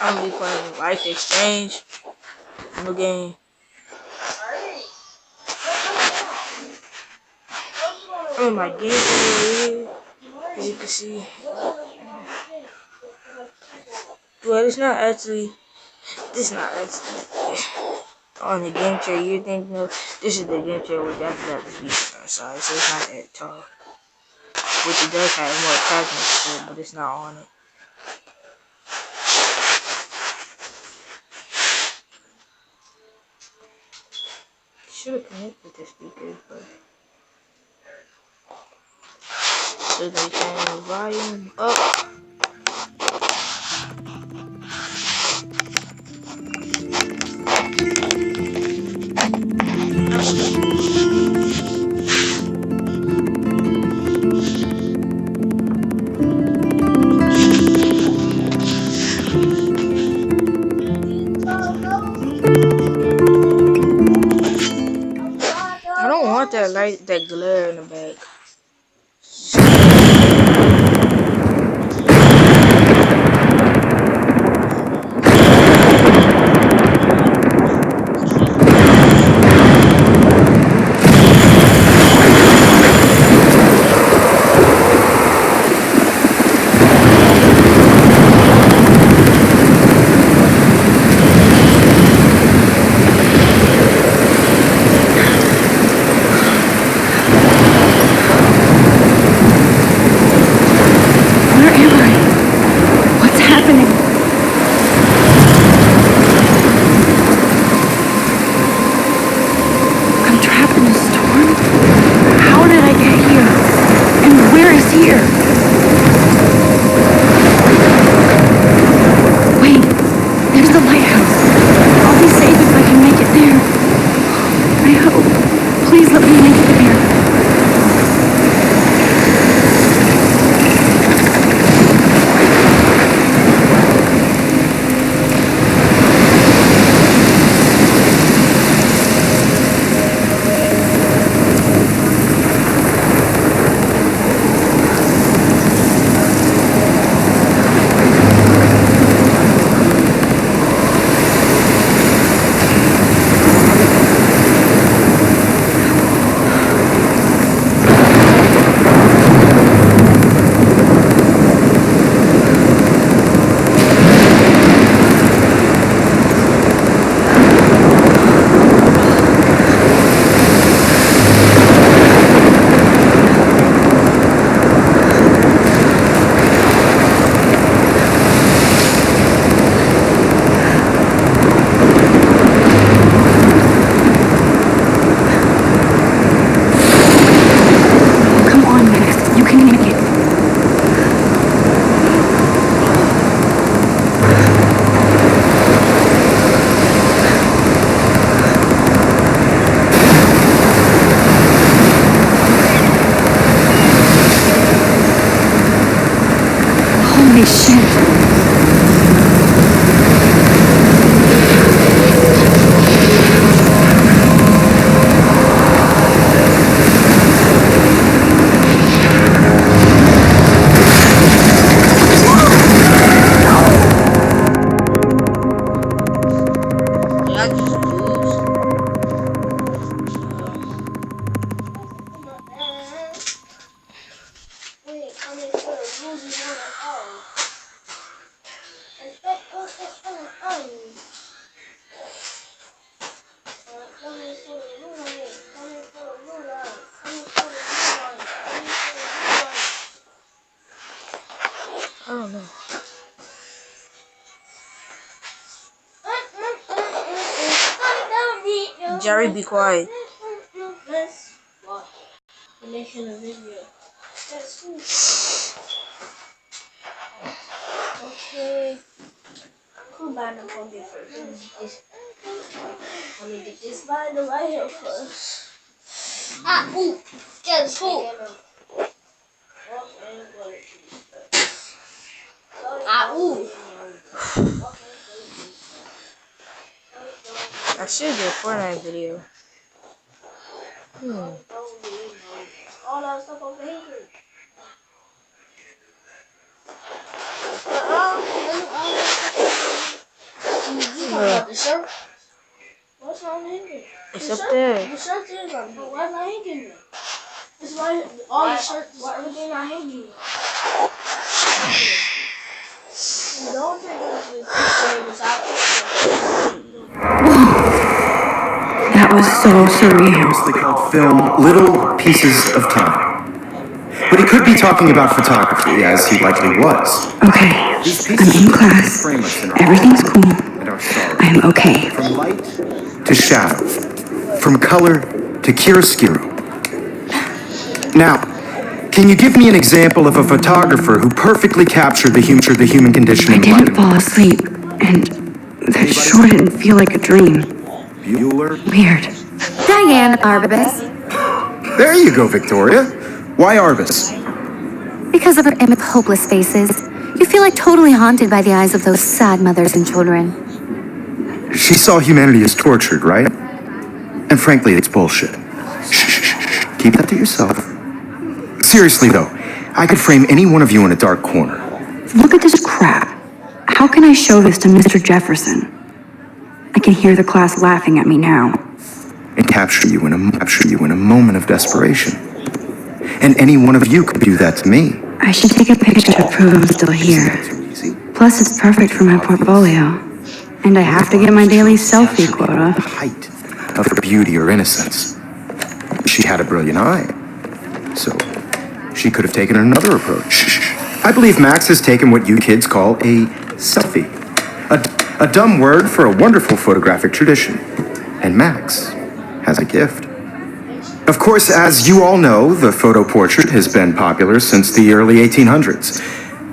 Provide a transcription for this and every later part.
I'm gonna be playing Life Exchange. New game. Oh my gameplay. As you can see. Well, it's not actually. This is not actually on the game chair. You think no? This is the game chair where that's got the speaker outside, so it's not that tall. Which it does have more attachments to it, but it's not on it. Should have connected the speakers, but so they turn the volume up. I don't want that light, that glare in the back. I don't know. Jerry, be quiet. I'm making a video. Okay. Who banned the phone first? Let me get this binder right here first. Ah, ooh. Just ooh. Ah, ooh. I should do a Fortnite video. All that stuff over here. about the shirt? What's not hanging? It's up there. The shirt is on. But why not hanging? It's why all the shirts, why everything not hanging? Don't think this That was so surreal. Mostly called film Little Pieces of Time. But he could be talking about photography, as he likely was. Okay, I'm in class. Everything's cool. I am okay. From light to shadow. From color to chiaroscuro. Now, can you give me an example of a photographer who perfectly captured the human condition in light? I didn't fall asleep, and that sure didn't feel like a dream. Bueller? Weird. Diane Arbus. There you go, Victoria. Why Arbus? Because of her image of hopeless faces, you feel like totally haunted by the eyes of those sad mothers and children. She saw humanity as tortured, right? And frankly, it's bullshit. Shh. Keep that to yourself. Seriously, though, I could frame any one of you in a dark corner. Look at this crap. How can I show this to Mr. Jefferson? I can hear the class laughing at me now. And capture you in a moment of desperation. And any one of you could do that to me. I should take a picture to prove I'm still here. Plus, it's perfect for my portfolio. And I have to get my daily selfie quota. The height of her beauty or innocence. She had a brilliant eye. So, she could have taken another approach. I believe Max has taken what you kids call a selfie. A dumb word for a wonderful photographic tradition. And Max has a gift. Of course, as you all know, the photo portrait has been popular since the early 1800s.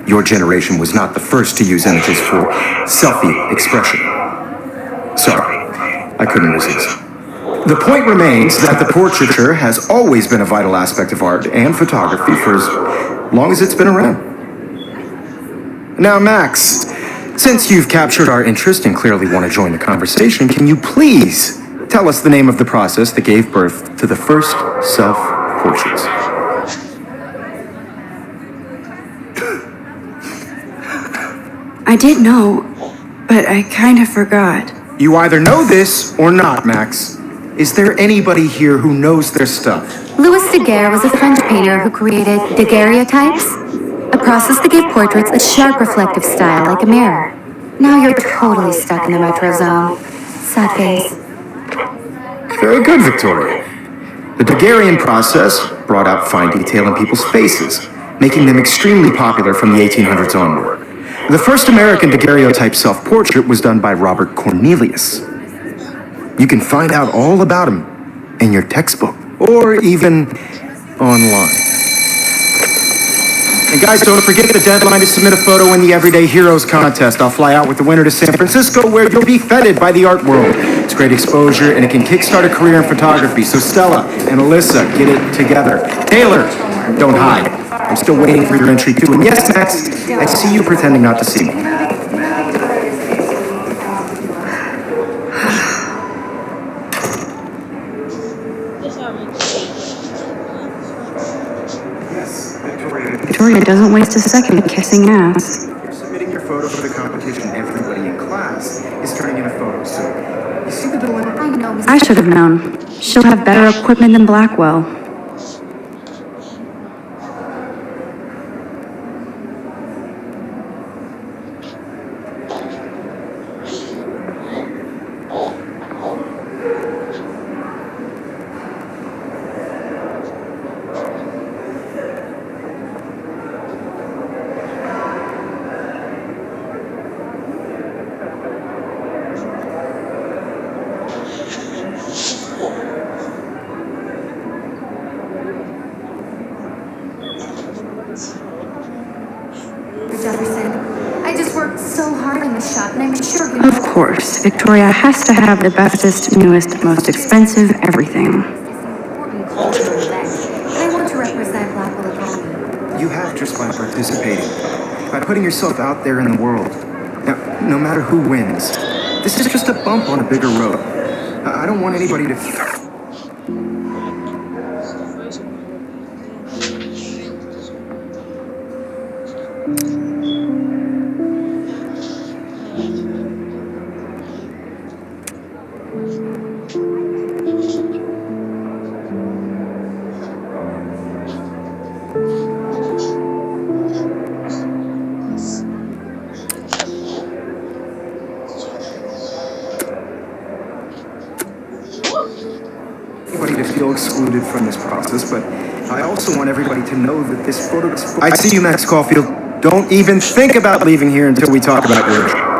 Your generation was not the first to use images for selfie expression. Sorry, I couldn't resist. The point remains that the portraiture has always been a vital aspect of art and photography for as long as it's been around. Now, Max, since you've captured our interest and clearly want to join the conversation, can you please tell us the name of the process that gave birth to the first self-portraits? I did know, but I kind of forgot. You either know this or not, Max. Is there anybody here who knows their stuff? Louis Daguerre was a French painter who created daguerreotypes, a process that gave portraits a sharp reflective style like a mirror. Now you're totally stuck in the retro zone. Sad face. Very good, Victoria. The Daguerrean process brought out fine detail in people's faces, making them extremely popular from the 1800s onward. The first American daguerreotype self-portrait was done by Robert Cornelius. You can find out all about him in your textbook, or even online. And guys, don't forget the deadline to submit a photo in the Everyday Heroes contest. I'll fly out with the winner to San Francisco, where you'll be feted by the art world. It's great exposure, and it can kickstart a career in photography. So Stella and Alyssa, get it together. Taylor, don't hide. I'm still waiting for your entry too. And yes, Max, I see you pretending not to see me. Victoria doesn't waste a second kissing ass. You're submitting your photo for the competition. Everybody in class is turning in a photo, so you see the dilemma? I know. I should have known. She'll have better equipment than Blackwell. Jefferson, I just worked so hard in this shot, and I'm sure you Of course, Victoria has to have the bestest, newest, most expensive everything. important cultural event, and I want to represent Blackwell Academy. You have just by participating, by putting yourself out there in the world. Now, no matter who wins, this is just a bump on a bigger road. I don't want anybody to... Anybody to feel excluded from this process, but I also want everybody to know that this photo... I see you, Max Caulfield. Don't even think about leaving here until we talk about your...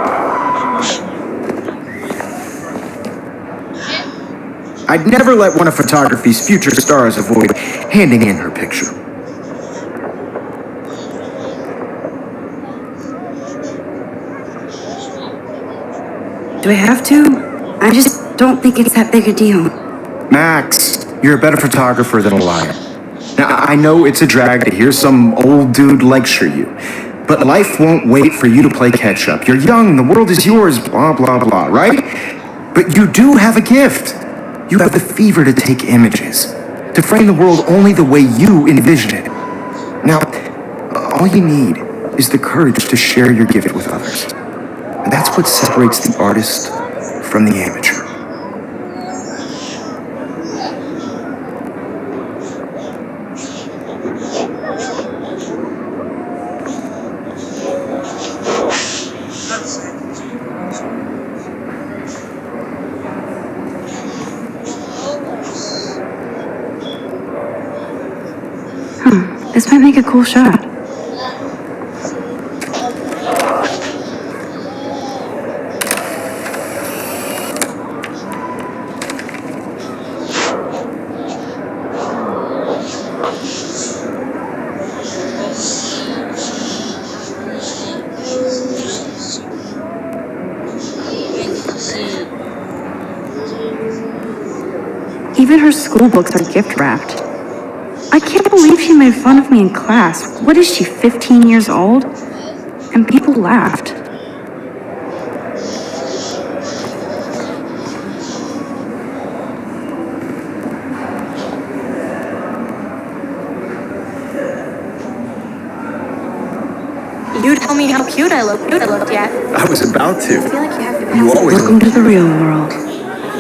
I'd never let one of photography's future stars avoid handing in her picture. Do I have to? I just don't think it's that big a deal. Max, you're a better photographer than a liar. Now, I know it's a drag to hear some old dude lecture you, but life won't wait for you to play catch-up. You're young, the world is yours, blah, blah, blah, right? But you do have a gift. You have the fever to take images, to frame the world only the way you envision it. Now, all you need is the courage to share your gift with others. And that's what separates the artist from the amateur. This might make a cool shot. Even her school books are gift wrapped. I can't believe she made fun of me in class. What is she, 15 years old? And people laughed. You tell me how cute I looked yet. I was about to. I feel like you have to You always Welcome to the real world. You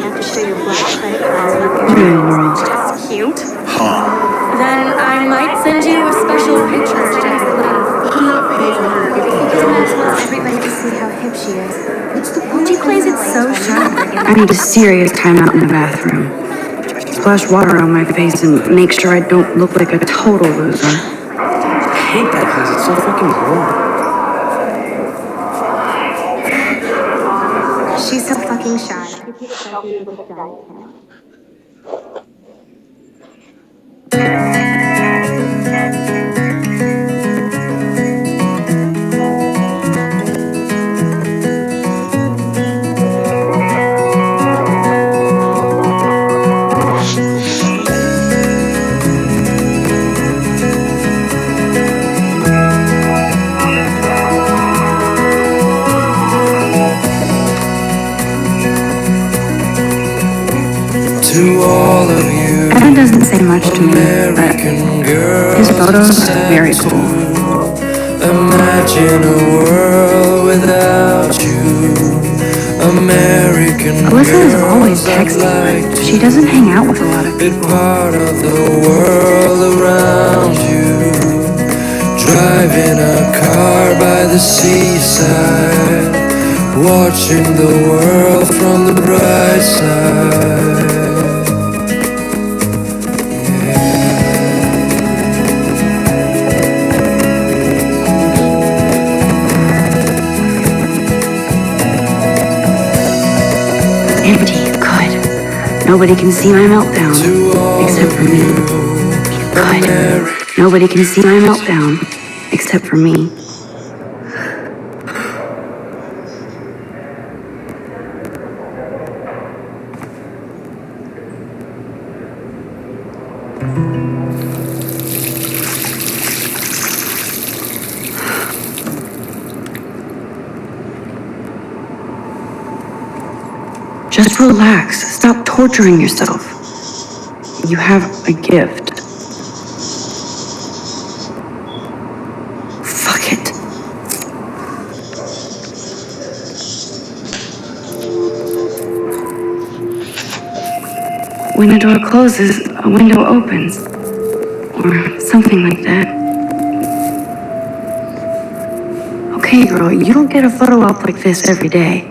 have to show your black credit card. Real world. That's cute. Huh. Then I might send you a special picture. Everybody can see how hip she is. She plays it so shy. I need a serious timeout in the bathroom. Splash water on my face and make sure I don't look like a total loser. I hate that because it's so fucking boring. She's so fucking shy. To all of you, That doesn't say much to me, but American girls, his photos are very cool. imagine a world without you. American Alyssa is girls, always I'd texting, like but to she doesn't hang out with a lot of be people. part of the world around you. Driving a car by the seaside, watching the world from the bright side. Empty, good. Nobody can see my meltdown, except for me. Good. Nobody can see my meltdown, except for me. Just relax. Stop torturing yourself. You have a gift. Fuck it. when a door closes, a window opens. Or something like that. Okay, girl, you don't get a photo op like this every day.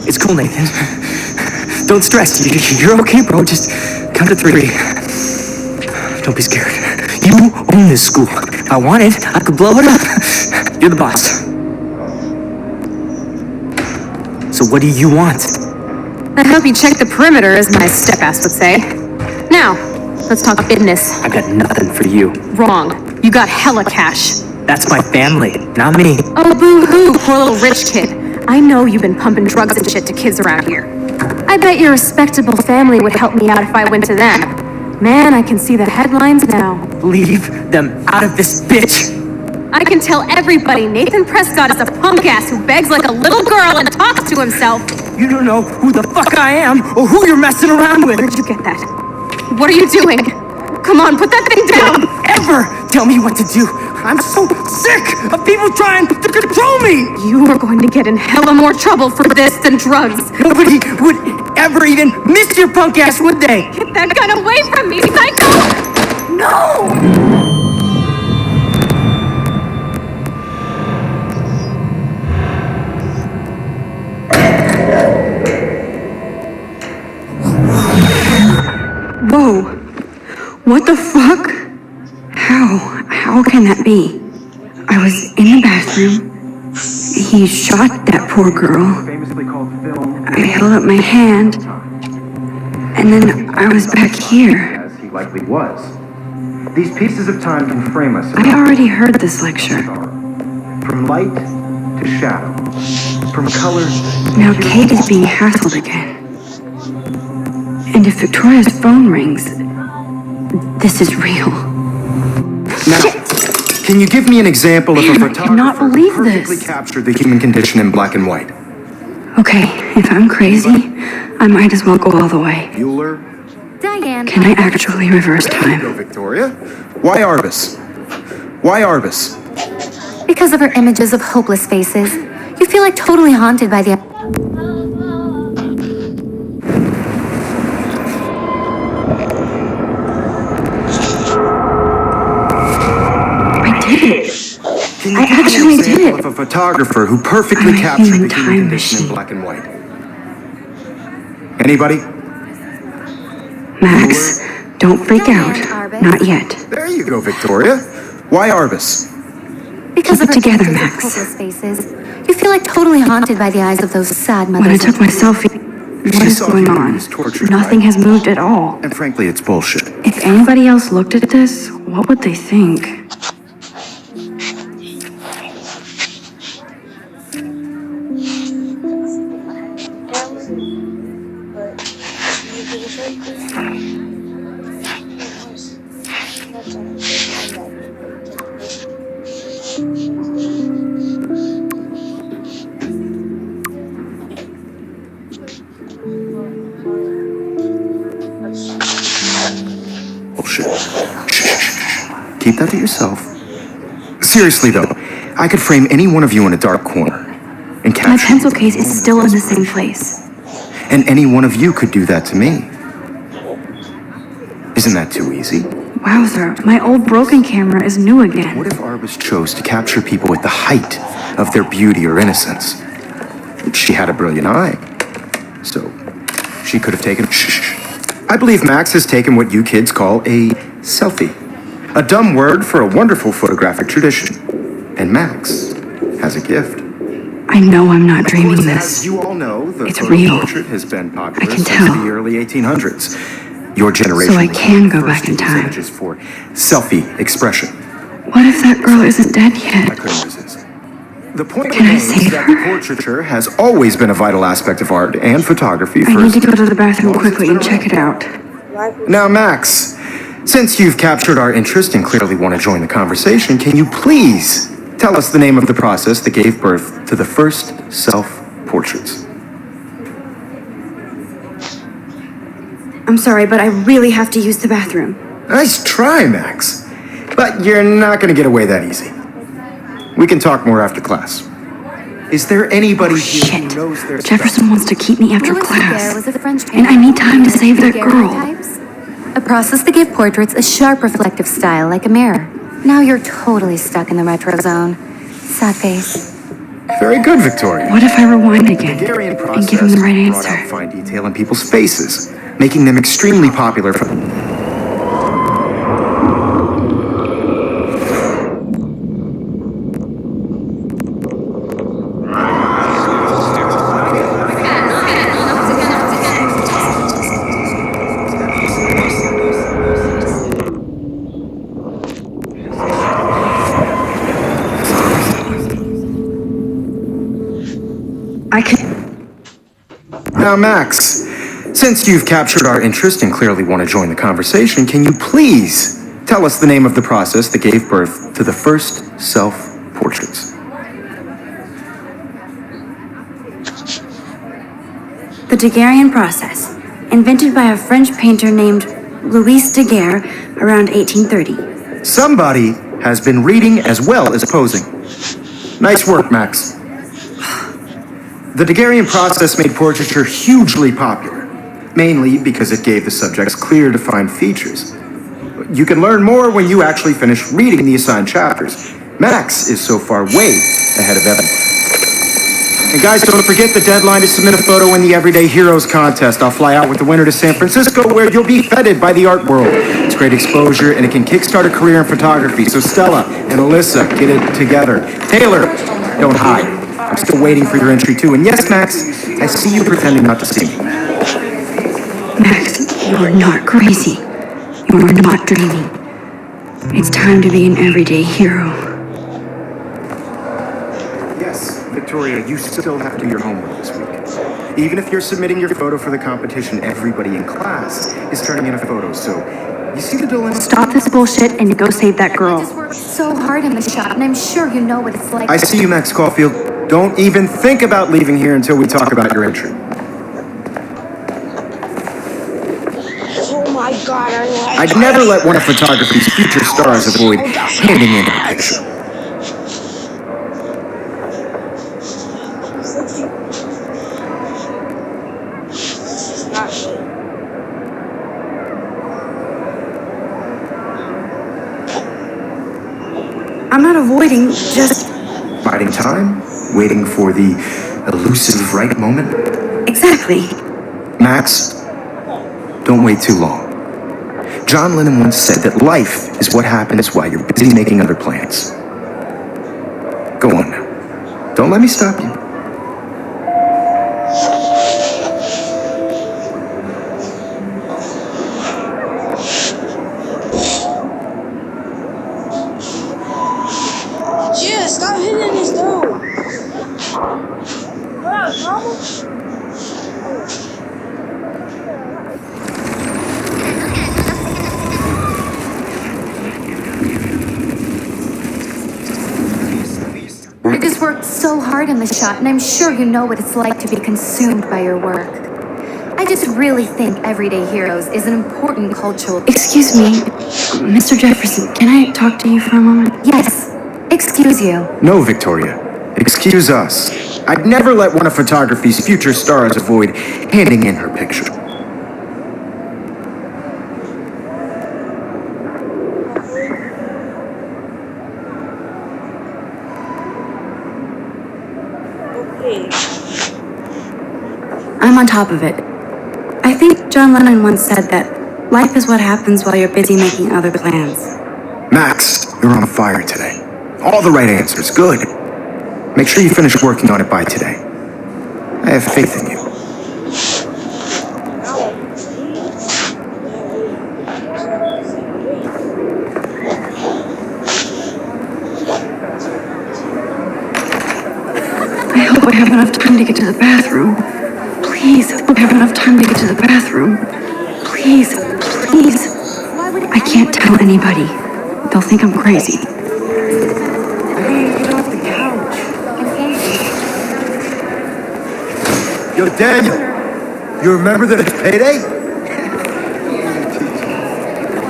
It's cool, Nathan. Don't stress. You're okay, bro. Just count to 3. Don't be scared. You own this school. If I wanted, I could blow it up. You're the boss. So what do you want? I hope you check the perimeter, as my step-ass would say. Now, let's talk business. I got nothing for you. Wrong. You got hella cash. That's my family, not me. Oh, boo-hoo, poor little rich kid. I know you've been pumping drugs and shit to kids around here. I bet your respectable family would help me out if I went to them. Man, I can see the headlines now. Leave them out of this bitch. I can tell everybody Nathan Prescott is a punk ass who begs like a little girl and talks to himself. You don't know who the fuck I am or who you're messing around with. Where'd you get that? What are you doing? Come on, put that thing down! Don't ever tell me what to do. I'm so sick of people trying to control me. You are going to get in hella more trouble for this than drugs. Nobody would ever even miss your punk ass, would they? Get that gun away from me, psycho! No! Whoa! What the fuck? How can that be? I was in the bathroom. He shot that poor girl. I held up my hand. And then I was back here. As he likely was. These pieces of time can frame us. I already heard this lecture. From light to shadow. From color. Now Kate is being hassled again. And if Victoria's phone rings, this is real. Now, can you give me an example of a Man, I photographer cannot believe who perfectly this. captured the human condition in black and white? Okay, if I'm crazy, I might as well go all the way. Bueller? Diane. Can I actually reverse Go, time? Victoria. Why Arbus? Why Arbus? Because of her images of hopeless faces, you feel like totally haunted by the... I did it! Can you I give me actually an did example it. of a photographer who perfectly I'm a captured human the human time condition in machine. black and white? Anybody? Max, don't freak out. Arbus. Not yet. There you go, Victoria. Why Arbus? Because Keep of it her together, images of Max. hopeless faces, you feel like totally haunted by the eyes of those sad When I mothers. took my selfie, what She is saw going you on? was tortured, Nothing right? has moved at all. And frankly, it's bullshit. If anybody else looked at this, what would they think? Bullshit. Keep that to yourself. Seriously, though, I could frame any one of you in a dark corner and capture My you pencil with case a is moment still of in the same desperation. place. And any one of you could do that to me. Isn't that too easy? Wowzer, my old broken camera is new again. What if Arbus chose to capture people at the height of their beauty or innocence? She had a brilliant eye. So, she could have taken... Shh. I believe Max has taken what you kids call a selfie. A dumb word for a wonderful photographic tradition. And Max has a gift. I know I'm not dreaming Of course, this. as you all know, the It's photo real. portrait has been popular I can since tell. the early 1800s. Your generation So I was can the go first back in to use time. images for selfie expression. What if that girl isn't dead I yet? couldn't resist. The point Can I remains save that her? the portraiture has always been a vital aspect of art and photography. I need to go to the bathroom quickly and check it out. Now, Max, since you've captured our interest and clearly want to join the conversation, can you please tell us the name of the process that gave birth to the first self-portraits? I'm sorry, but I really have to use the bathroom. Nice try, Max. But you're not going to get away that easy. We can talk more after class. Is there anybody here who Shit. knows their Jefferson wants to keep me after Louis Daguerre class. was a French And I need time to save that girl. Daguerreotypes, a process that gave portraits a sharp reflective style like a mirror. Now you're totally stuck in the retro zone. Sad face. Very good, Victoria. What if I rewind again Hungarian and process give him the right brought out answer? fine detail in people's faces, making them extremely popular for... I can. Now, Max, since you've captured our interest and clearly want to join the conversation, can you please tell us the name of the process that gave birth to the first self-portraits? The Daguerrean process, invented by a French painter named Louis Daguerre around 1830. Somebody has been reading as well as posing. Nice work, Max. The Daguerrean process made portraiture hugely popular, mainly because it gave the subjects clear, defined features. You can learn more when you actually finish reading the assigned chapters. Max is so far way ahead of everyone. And guys, don't forget the deadline to submit a photo in the Everyday Heroes contest. I'll fly out with the winner to San Francisco, where you'll be feted by the art world. It's great exposure, and it can kickstart a career in photography. So Stella and Alyssa, get it together. Taylor, don't hide. I'm still waiting for your entry too. And yes, Max, I see you pretending not to see me. Max, you're not crazy. You're not dreaming. It's time to be an everyday hero. Yes, Victoria, you still have to do your homework this week. Even if you're submitting your photo for the competition, everybody in class is turning in a photo. So, you see the dilemma? Stop this bullshit and go save that I girl. just worked so hard in the shop, and I'm sure you know what it's like. I see you, Max Caulfield. Don't even think about leaving here until we talk about your entry. Oh my god, I'd never let one of photography's future stars avoid handing in a picture. I'm not avoiding, just Biding time, waiting for the elusive right moment. exactly. Max, don't wait too long. John Lennon once said that life is what happens while you're busy making other plans. Go on now. Don't let me stop you. Yeah, stop hitting this dude. What up, mama? I just worked so hard in the shop, and I'm sure you know what it's like to be consumed by your work. I just really think Everyday Heroes is an important cultural... Excuse me, Mr. Jefferson, can I talk to you for a moment? Yes, excuse you. No, Victoria. Excuse us. I'd never let one of photography's future stars avoid handing in her picture. Okay. I'm on top of it. I think John Lennon once said that life is what happens while you're busy making other plans. Max, you're on fire today. All the right answers. Good. Make sure you finish working on it by today. I have faith in you. I hope I have enough time to get to the bathroom. Please, I hope I have enough time to get to the bathroom. Please, please. I can't tell anybody. They'll think I'm crazy. Get off the couch. Yo, Daniel, you remember that it's payday?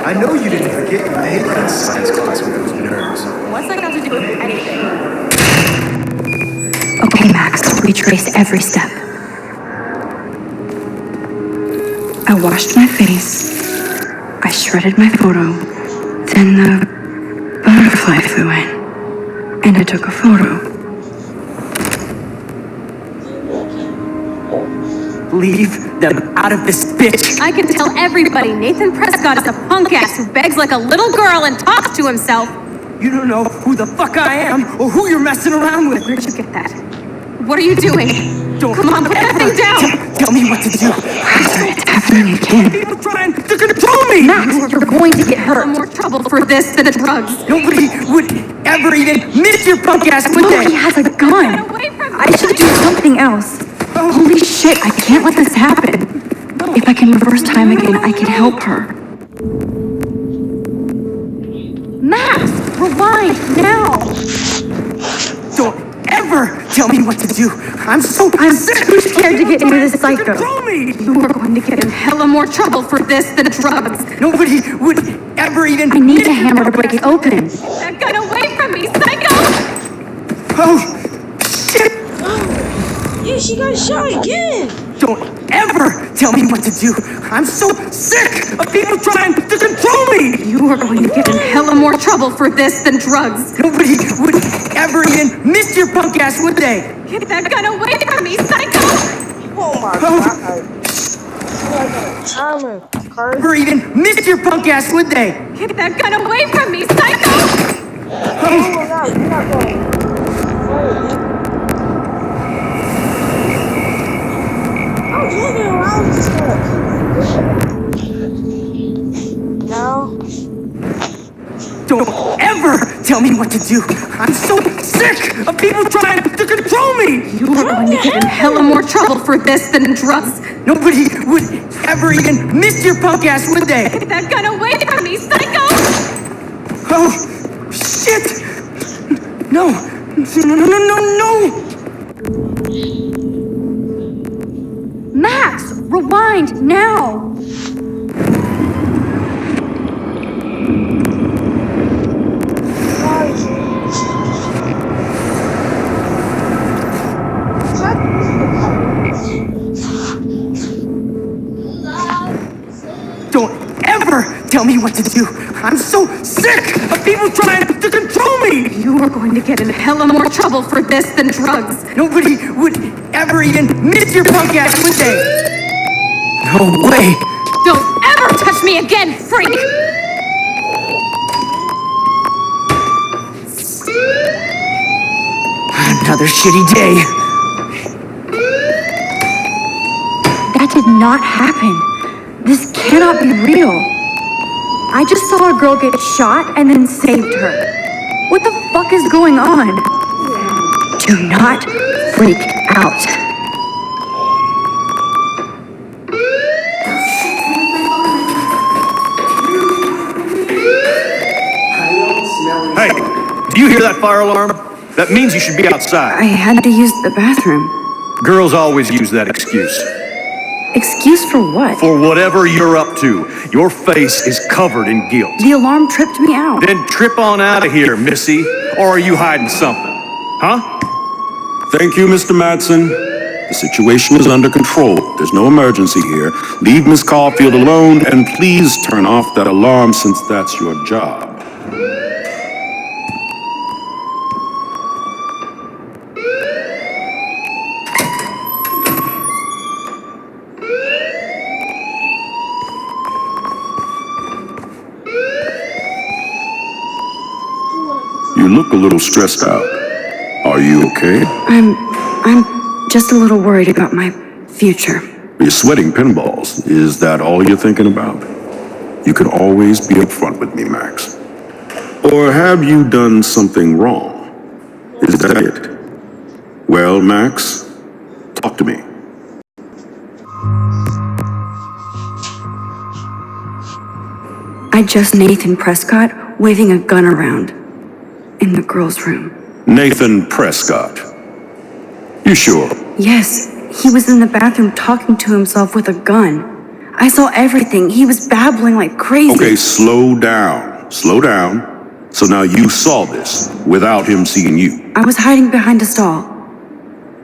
I know you didn't forget. I hate that science class with those nerds. What's that got to do with anything? Okay, Max, retrace every step. I washed my face. I shredded my photo. Then the butterfly flew in. And I took a photo. Leave them out of this bitch! I can tell everybody Nathan Prescott is a punk ass who begs like a little girl and talks to himself. You don't know who the fuck I am or who you're messing around with! Where'd you get that? What are you doing? Don't Come on, put that thing down! Tell me what to do! It's happening again. People trying to control me! Max, you're going to get hurt. More trouble for this than the drugs. Nobody would ever even miss your punk ass, would Look, he they? has a gun. Away from me. I should do something else. Holy shit, I can't let this happen. If I can reverse time again, I can help her. Max, rewind now. Don't ever tell me what to do! I'm so sick! too scared to get into this Trying to psycho. control me! You are going to get in hella more trouble for this than drugs. Nobody would ever even... I need a hammer to break it open. That gun away from me, psycho! Oh, shit! Yeah, she got shot again. Don't ever tell me what to do! I'm so sick of people trying to control me! You are going to get in hella more trouble for this than drugs. Nobody would ever even miss your punk ass, would they? Get that gun away from me, psycho! Oh my god. Timer, Carter. Never even miss your punk ass, would they? Get that gun away from me, psycho! Oh my god, you're not going. I was looking around this stuff. Now. Don't ever tell me what to do! I'm so sick of people trying to control me! You are going to get in hella more trouble for this than drugs. Nobody would ever even miss your punk ass, would they? Get that gun away from me, psycho! Oh, shit! No! No! Max, rewind now! Don't ever tell me what to do! I'm so sick of people trying to control me! You are going to get in hella more trouble for this than drugs. Nobody would ever even miss your punk ass, would they? No way! Don't ever touch me again, freak! Another shitty day. That did not happen. This cannot be real. I just saw a girl get shot and then saved her. What the fuck is going on? Do not freak out. Hey, do you hear that fire alarm? That means you should be outside. I had to use the bathroom. Girls always use that excuse. Excuse for what? For whatever you're up to, your face is covered in guilt. The alarm tripped me out. Then trip on out of here, Missy. Or are you hiding something? Huh? Thank you, Mr. Madsen. The situation is under control. There's no emergency here. Leave Miss Caulfield alone, and please turn off that alarm since that's your job. You look a little stressed out. Are you okay? I'm just a little worried about my future. You're sweating pinballs. Is that all you're thinking about? You can always be upfront with me, Max. Or have you done something wrong? Is that it? Well, Max, talk to me. I just Nathan Prescott waving a gun around in the girls' room. Nathan Prescott. You sure? Yes, he was in the bathroom talking to himself with a gun. I saw everything. He was babbling like crazy. Okay, slow down. Slow down. So now you saw this without him seeing you. I was hiding behind a stall.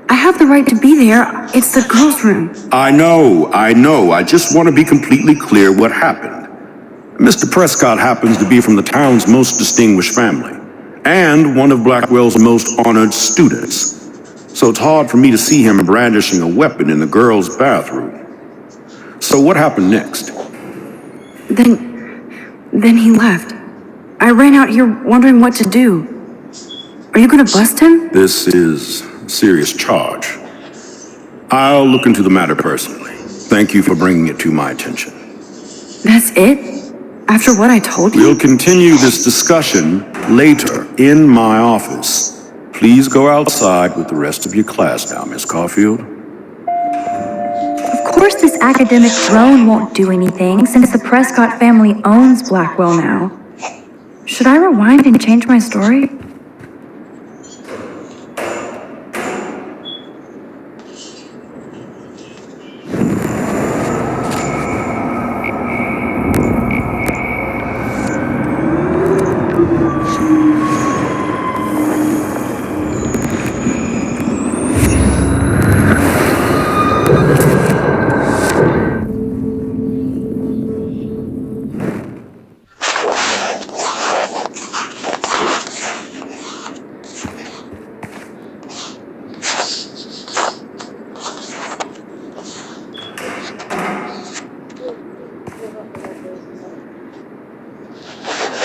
I have the right to be there. It's the girls' room. I know. I just want to be completely clear what happened. Mr. Prescott happens to be from the town's most distinguished family, and one of Blackwell's most honored students. So it's hard for me to see him brandishing a weapon in the girls' bathroom. So what happened next? Then he left. I ran out here wondering what to do. Are you gonna bust him? This is a serious charge. I'll look into the matter personally. Thank you for bringing it to my attention. That's it? After what I told you? We'll continue this discussion later in my office. Please go outside with the rest of your class now, Miss Caulfield. Of course this academic drone won't do anything since the Prescott family owns Blackwell now. Should I rewind and change my story?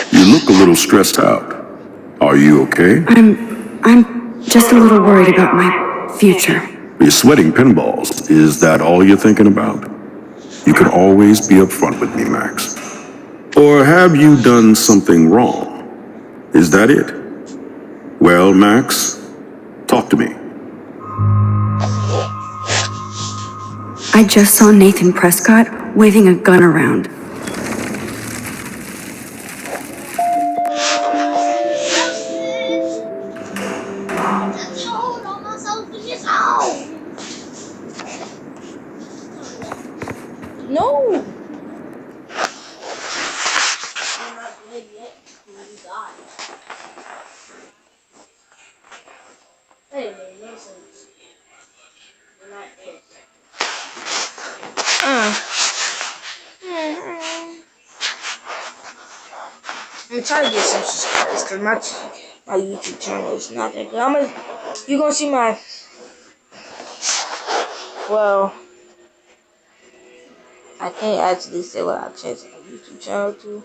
You look a little stressed out. Are you okay? I'm just a little worried about my future. You're sweating pinballs. Is that all you're thinking about? You can always be upfront with me, Max. Or have you done something wrong? Is that it? Well, Max, talk to me. I just saw Nathan Prescott waving a gun around. No! I'm trying to get some subscribers because my YouTube channel is not that good. You gonna see my, well, I can't actually say what I changed my YouTube channel to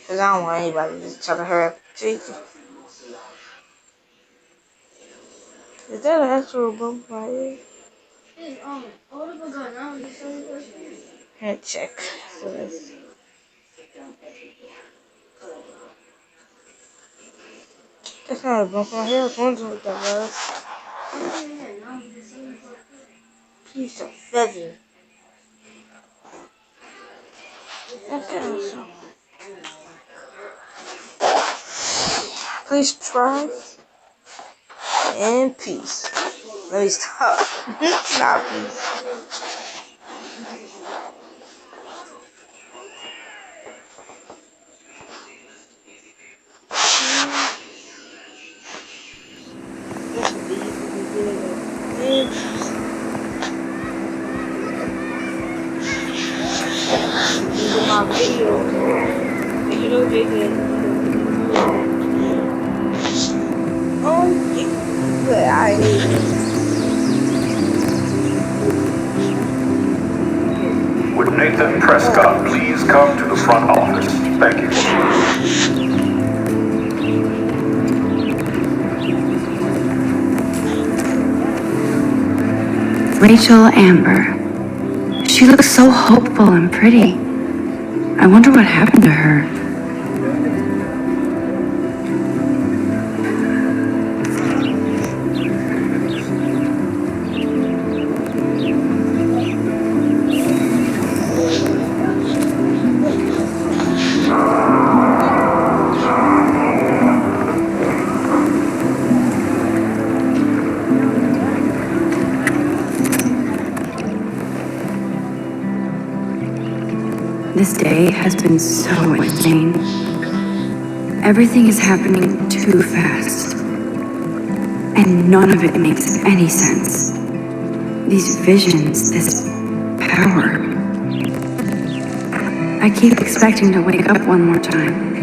because I don't want anybody to try to hurry up. Is that an actual bump right here? Let's check. So that's not a bump right here. I was wondering what that was. Piece of feather. That's awesome. Please try and peace. Let me stop. Not peace. My video. Oh, yeah. I hate it. Would Nathan Prescott please come to the front office? Thank you. Rachel Amber. She looks so hopeful and pretty. I wonder what happened to her. this day has been so insane. Everything is happening too fast. And none of it makes any sense. These visions, this power. I keep expecting to wake up one more time.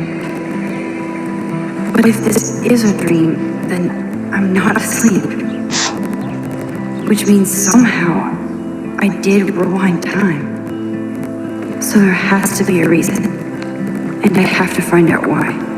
But if this is a dream, then I'm not asleep. Which means somehow I did rewind time. So there has to be a reason. And I have to find out why.